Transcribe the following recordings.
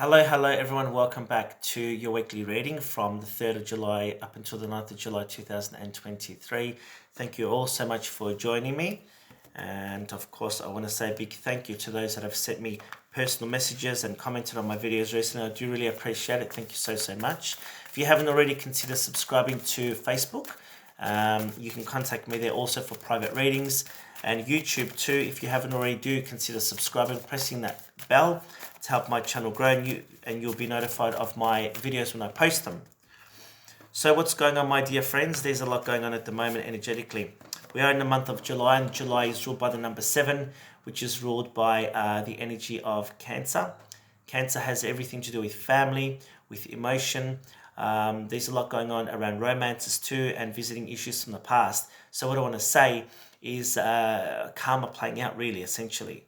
Hello everyone. Welcome back to your weekly reading from the 3rd of July up until the 9th of July 2023. Thank you all so much for joining me. And of course, I want to say a big thank you to those that have sent me personal messages and commented on my videos recently. I do really appreciate it. Thank you so much. If you haven't already, consider subscribing to Facebook. You can contact me there also for private readings, and YouTube too. If you haven't already, do consider subscribing, pressing that bell to help my channel grow, and you'll be notified of my videos when I post them. So what's going on, my dear friends? There's a lot going on at the moment energetically. We are in the month of July, and July is ruled by the number 7, which is ruled by the energy of Cancer. Cancer has everything to do with family, with emotion. There's a lot going on around romances too, and visiting issues from the past. So what I want to say is karma playing out, really, essentially.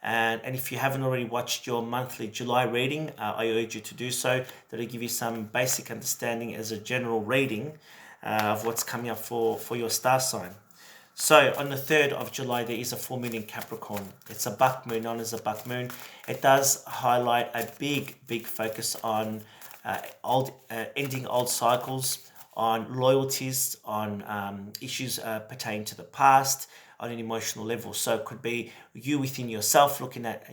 And if you haven't already watched your monthly July reading, I urge you to do so. That'll give you some basic understanding as a general reading of what's coming up for your star sign. So on the 3rd of July, there is a full moon in Capricorn. It's a buck moon, known as a buck moon. It does highlight a big focus on ending old cycles, on loyalties, on issues pertaining to the past, on an emotional level. So it could be you within yourself, looking at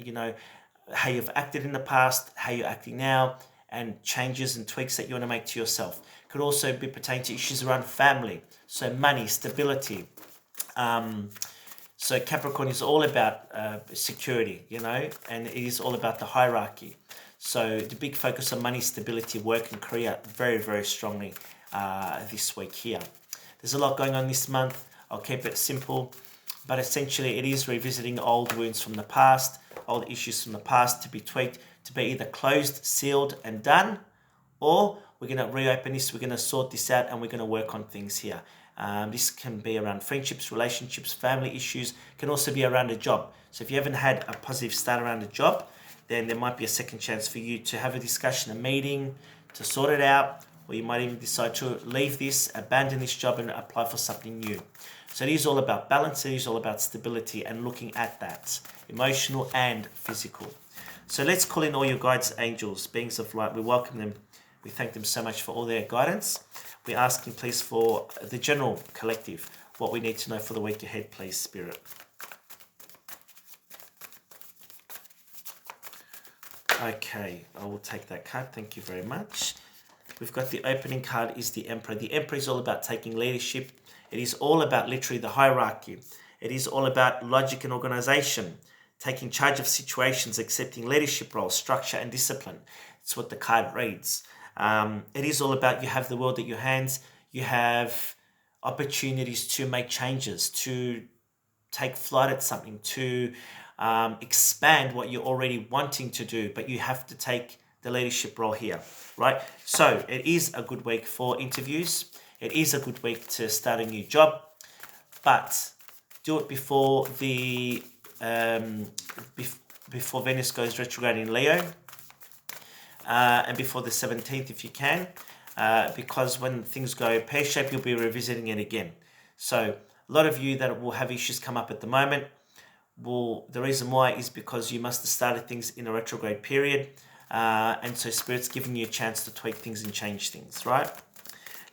how you've acted in the past, how you're acting now, and changes and tweaks that you want to make to yourself. Could also be pertaining to issues around family, so money, stability. So Capricorn is all about security, and it is all about the hierarchy. So the big focus on money, stability, work and career very strongly this week here. There's a lot going on this month. I'll keep it simple, but essentially it is revisiting old wounds from the past, old issues from the past to be tweaked, to be either closed, sealed and done, or we're going to reopen this, we're going to sort this out, and we're going to work on things here. This can be around friendships, relationships, family issues, can also be around a job. So if you haven't had a positive start around a job, then there might be a second chance for you to have a discussion, a meeting, to sort it out, or you might even decide to leave this, abandon this job and apply for something new. So it is all about balance, it is all about stability and looking at that, emotional and physical. So let's call in all your guides, angels, beings of light. We welcome them. We thank them so much for all their guidance. We're asking, please, for the general collective, what we need to know for the week ahead, please, Spirit. Okay, I will take that card. Thank you very much. We've got the opening card is the Emperor. The Emperor is all about taking leadership. It is all about literally the hierarchy. It is all about logic and organization, taking charge of situations, accepting leadership roles, structure and discipline. It's what the card reads. It is all about you have the world at your hands. You have opportunities to make changes, to take flight at something, to expand what you're already wanting to do, but you have to take the leadership role here, right? So it is a good week for interviews. It is a good week to start a new job, but do it before the before Venus goes retrograde in Leo, and before the 17th if you can, because when things go pear-shaped, you'll be revisiting it again. So a lot of you that will have issues come up at the moment, the reason why is because you must have started things in a retrograde period, and so Spirit's giving you a chance to tweak things and change things, right?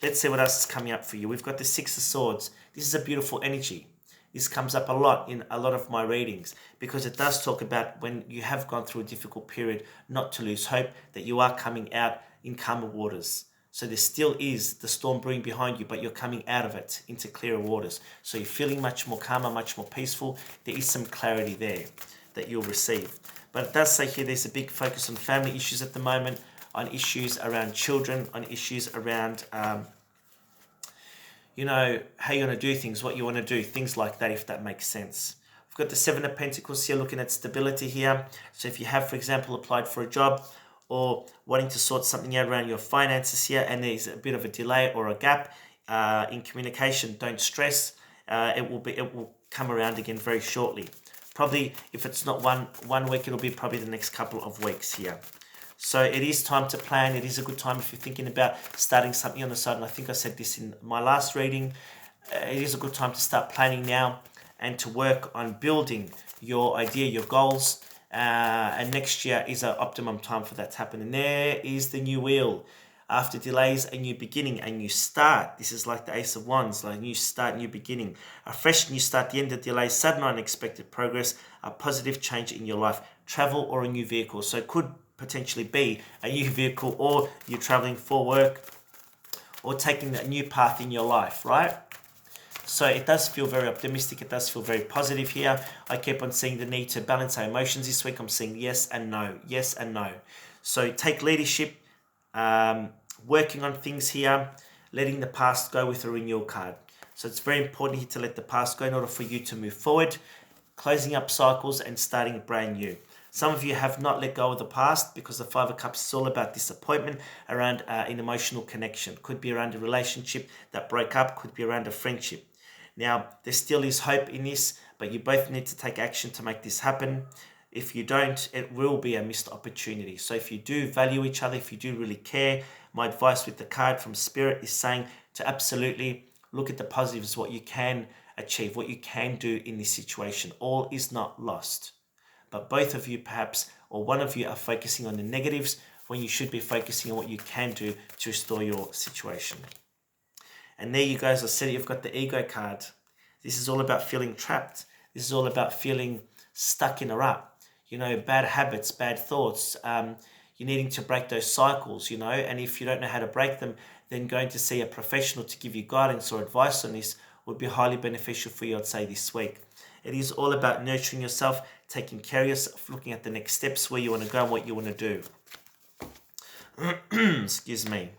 Let's see what else is coming up for you. We've got the Six of Swords. This is a beautiful energy. This comes up a lot in a lot of my readings because it does talk about when you have gone through a difficult period, not to lose hope, that you are coming out in calmer waters. So there still is the storm brewing behind you, but you're coming out of it into clearer waters. So you're feeling much more calmer, much more peaceful. There is some clarity there that you'll receive. But it does say here there's a big focus on family issues at the moment, on issues around children, on issues around, how you want to do things, what you want to do, things like that, if that makes sense. We've got the Seven of Pentacles here, looking at stability here. So if you have, for example, applied for a job or wanting to sort something out around your finances here, and there's a bit of a delay or a gap in communication, don't stress. It will come around again very shortly. Probably, if it's not one week, it'll be probably the next couple of weeks here. So it is time to plan. It is a good time if you're thinking about starting something on the side. And I think I said this in my last reading. It is a good time to start planning now and to work on building your idea, your goals, and next year is an optimum time for that to happen. And there is the new wheel. After delays, a new beginning, a new start. This is like the Ace of Wands, like new start, new beginning. A fresh new start, the end of delays, sudden unexpected progress, a positive change in your life, travel or a new vehicle. So it could potentially be a new vehicle, or you're traveling for work, or taking a new path in your life, right? So it does feel very optimistic. It does feel very positive here. I keep on seeing the need to balance our emotions this week. I'm seeing yes and no, yes and no. So take leadership, working on things here, letting the past go with a renewal card. So it's very important here to let the past go in order for you to move forward, closing up cycles and starting brand new. Some of you have not let go of the past because the Five of Cups is all about disappointment around an emotional connection. Could be around a relationship that broke up, could be around a friendship. Now, there still is hope in this, but you both need to take action to make this happen. If you don't, it will be a missed opportunity. So if you do value each other, if you do really care, my advice with the card from Spirit is saying to absolutely look at the positives, what you can achieve, what you can do in this situation. All is not lost. But both of you perhaps, or one of you, are focusing on the negatives when you should be focusing on what you can do to restore your situation. And there you go, as I said, you've got the ego card. This is all about feeling trapped. This is all about feeling stuck in a rut. You know, bad habits, bad thoughts. You're needing to break those cycles, you know, and if you don't know how to break them, then going to see a professional to give you guidance or advice on this would be highly beneficial for you, I'd say, this week. It is all about nurturing yourself, taking care of yourself, looking at the next steps, where you want to go and what you want to do. Excuse me.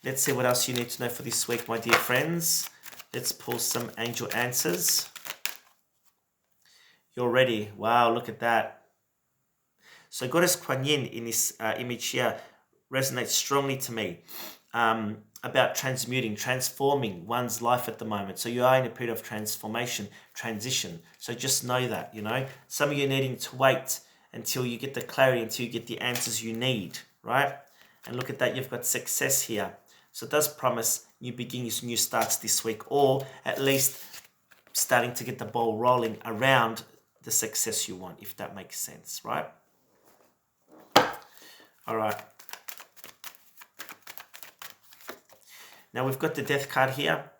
Let's see what else you need to know for this week, my dear friends. Let's pull some angel answers. You're ready. Wow, look at that. So Goddess Kuan Yin in this image here resonates strongly to me about transmuting, transforming one's life at the moment. So you are in a period of transformation, transition. So just know that, you know. Some of you are needing to wait until you get the clarity, until you get the answers you need, right? And look at that, you've got success here. So it does promise new beginnings, new starts this week, or at least starting to get the ball rolling around the success you want, if that makes sense, right? All right. Now we've got the Death card here.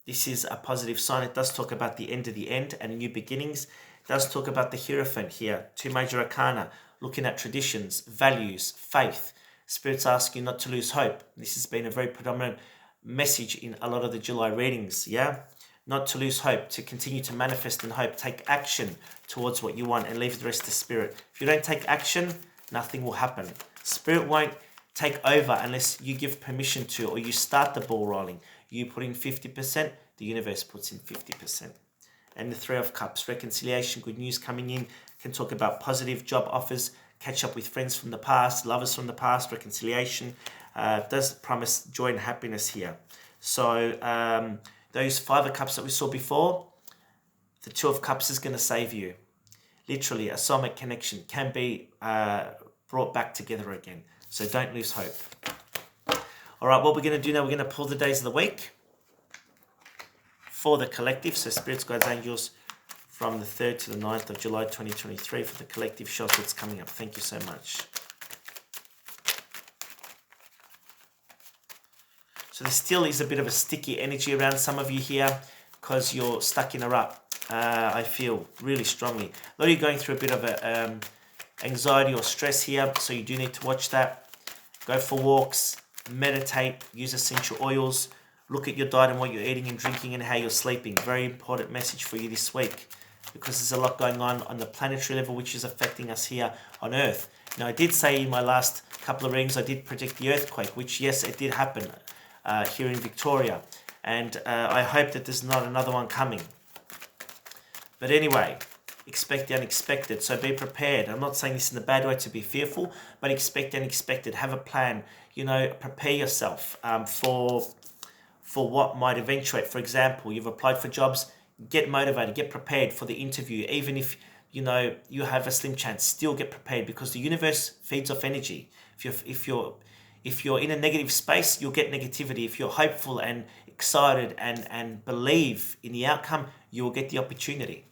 This is a positive sign. It does talk about the end of the end and new beginnings. It does talk about the Hierophant here, two major arcana, looking at traditions, values, faith. Spirits ask you not to lose hope. This has been a very predominant message in a lot of the July readings, yeah? Not to lose hope, to continue to manifest in hope, take action towards what you want and leave the rest to Spirit. If you don't take action, nothing will happen. Spirit won't take over unless you give permission to, or you start the ball rolling. You put in 50%, the universe puts in 50%. And the Three of Cups, reconciliation, good news coming in, can talk about positive job offers, catch up with friends from the past, lovers from the past, reconciliation. Does promise joy and happiness here. So those Five of Cups that we saw before, the Two of Cups is going to save you. Literally, a soulmate connection can be brought back together again. So don't lose hope. All right, what we're going to do now, we're going to pull the days of the week for the collective. So Spirits, Guides, Angels, from the 3rd to the 9th of July 2023 for the collective show that's coming up. Thank you so much. So there still is a bit of a sticky energy around some of you here because you're stuck in a rut. I feel really strongly. A lot of you going through a bit of a anxiety or stress here, so you do need to watch that. Go for walks, meditate, use essential oils, look at your diet and what you're eating and drinking and how you're sleeping. Very important message for you this week because there's a lot going on the planetary level which is affecting us here on Earth. Now I did say in my last couple of readings I did predict the earthquake, which yes, it did happen here in Victoria, and I hope that there's not another one coming. But anyway, expect the unexpected, so be prepared. I'm not saying this in a bad way to be fearful, but expect the unexpected. Have a plan, you know, prepare yourself for what might eventuate. For example, you've applied for jobs, get motivated, get prepared for the interview. Even if, you know, you have a slim chance, still get prepared because the universe feeds off energy. If you're in a negative space, you'll get negativity. If you're hopeful and excited and believe in the outcome, you will get the opportunity.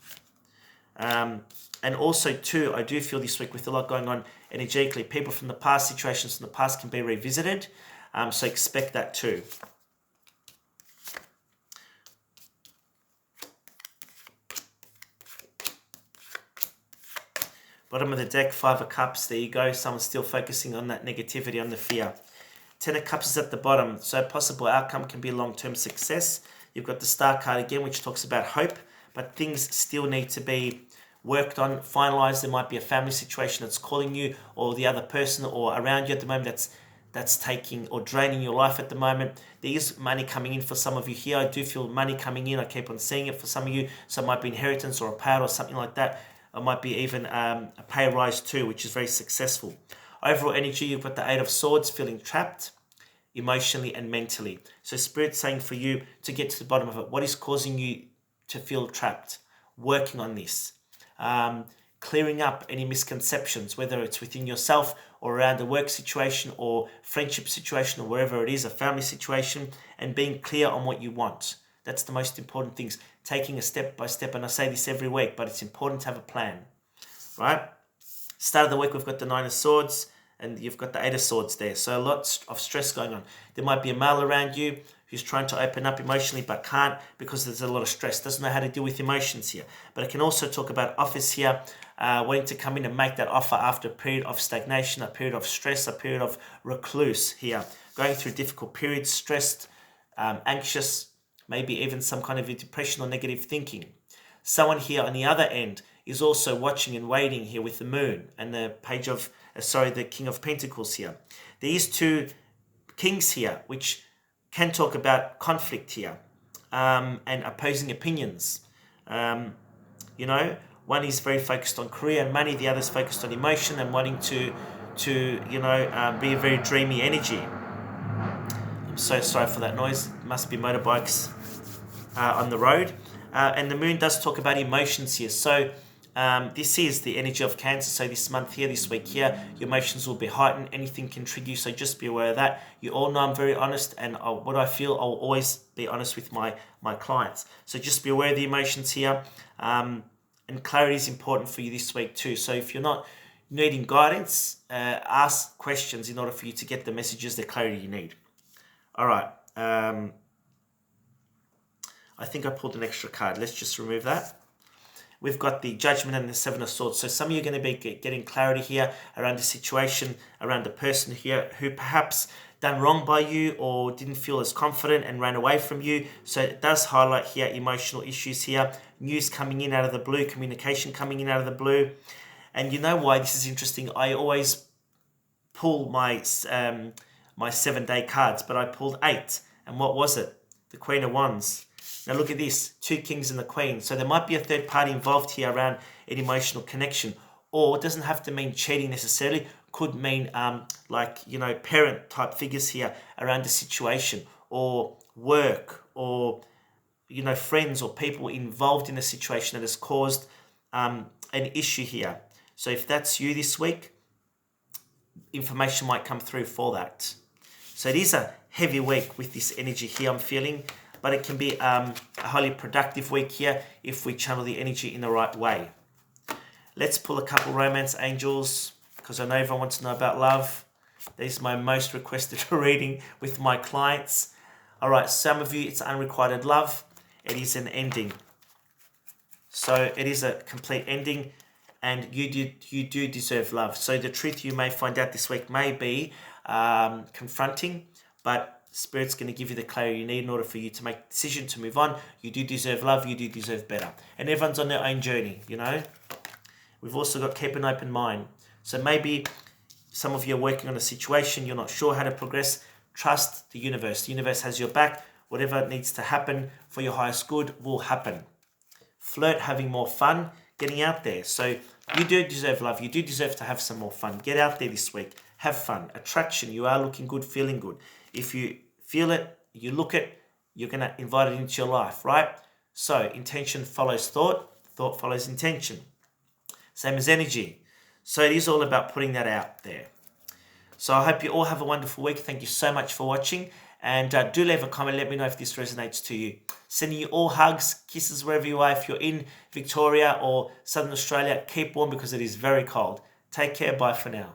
And also too, I do feel this week with a lot going on energetically, people from the past, situations from the past can be revisited. So expect that too. Bottom of the deck, 5 of Cups. There you go. Someone's still focusing on that negativity, on the fear. 10 of Cups is at the bottom. So possible outcome can be long-term success. You've got the Star card again, which talks about hope. But things still need to be worked on, finalized. There might be a family situation that's calling you, or the other person or around you at the moment that's taking or draining your life at the moment. There is money coming in for some of you here. I do feel money coming in. I keep on seeing it for some of you. So it might be inheritance or a payout or something like that. It might be even a pay rise too, which is very successful. Overall energy, you've got the 8 of Swords, feeling trapped emotionally and mentally. So Spirit's saying for you to get to the bottom of it. What is causing you to feel trapped? Working on this. Clearing up any misconceptions, whether it's within yourself or around a work situation or friendship situation or wherever it is, a family situation, and being clear on what you want. That's the most important things. Taking a step by step, and I say this every week, but it's important to have a plan, right? Start of the week, we've got the 9 of Swords, and you've got the 8 of Swords there. So a lot of stress going on. There might be a male around you who's trying to open up emotionally but can't because there's a lot of stress, doesn't know how to deal with emotions here. But I can also talk about office here, wanting to come in and make that offer after a period of stagnation, a period of stress, a period of recluse here. Going through difficult periods, stressed, anxious, maybe even some kind of depression or negative thinking. Someone here on the other end is also watching and waiting here with the Moon and the page of, the King of Pentacles here. These 2 kings here, which can talk about conflict here and opposing opinions. One is very focused on career and money, the other is focused on emotion and wanting to be a very dreamy energy. I'm so sorry for that noise. It must be motorbikes on the road. And the Moon does talk about emotions here. So this is the energy of Cancer. So this month here, this week here, your emotions will be heightened. Anything can trigger you. So just be aware of that. You all know I'm very honest, and what I feel, I'll always be honest with my clients. So just be aware of the emotions here. And clarity is important for you this week too. So if you're not needing guidance, ask questions in order for you to get the messages, the clarity you need. All right. I think I pulled an extra card. Let's just remove that. We've got the Judgment and the 7 of Swords. So some of you are going to be getting clarity here around the situation, around the person here who perhaps done wrong by you or didn't feel as confident and ran away from you. So it does highlight here emotional issues here. News coming in out of the blue, communication coming in out of the blue. And you know why this is interesting? I always pull my 7-day cards, but I pulled 8. And what was it? The Queen of Wands. Now look at this, 2 kings and the Queen. So there might be a third party involved here around an emotional connection. Or it doesn't have to mean cheating necessarily. Could mean parent type figures here around the situation, or work, or friends or people involved in a situation that has caused an issue here. So if that's you this week, information might come through for that. So it is a heavy week with this energy here I'm feeling, but it can be a highly productive week here if we channel the energy in the right way. Let's pull a couple romance angels, because I know everyone wants to know about love. This is my most requested reading with my clients. All right, some of you, it's unrequited love. It is an ending. So it is a complete ending, and you do deserve love. So the truth you may find out this week may be confronting, but Spirit's going to give you the clarity you need in order for you to make a decision to move on. You do deserve love. You do deserve better. And everyone's on their own journey, We've also got keep an open mind. So maybe some of you are working on a situation, you're not sure how to progress. Trust the universe. The universe has your back. Whatever needs to happen for your highest good will happen. Flirt, having more fun, getting out there. So you do deserve love. You do deserve to have some more fun. Get out there this week. Have fun. Attraction. You are looking good, feeling good. If you feel it, you look it, you're going to invite it into your life, right? So intention follows thought. Thought follows intention. Same as energy. So it is all about putting that out there. So I hope you all have a wonderful week. Thank you so much for watching. And do leave a comment. Let me know if this resonates to you. Sending you all hugs, kisses wherever you are. If you're in Victoria or Southern Australia, keep warm because it is very cold. Take care. Bye for now.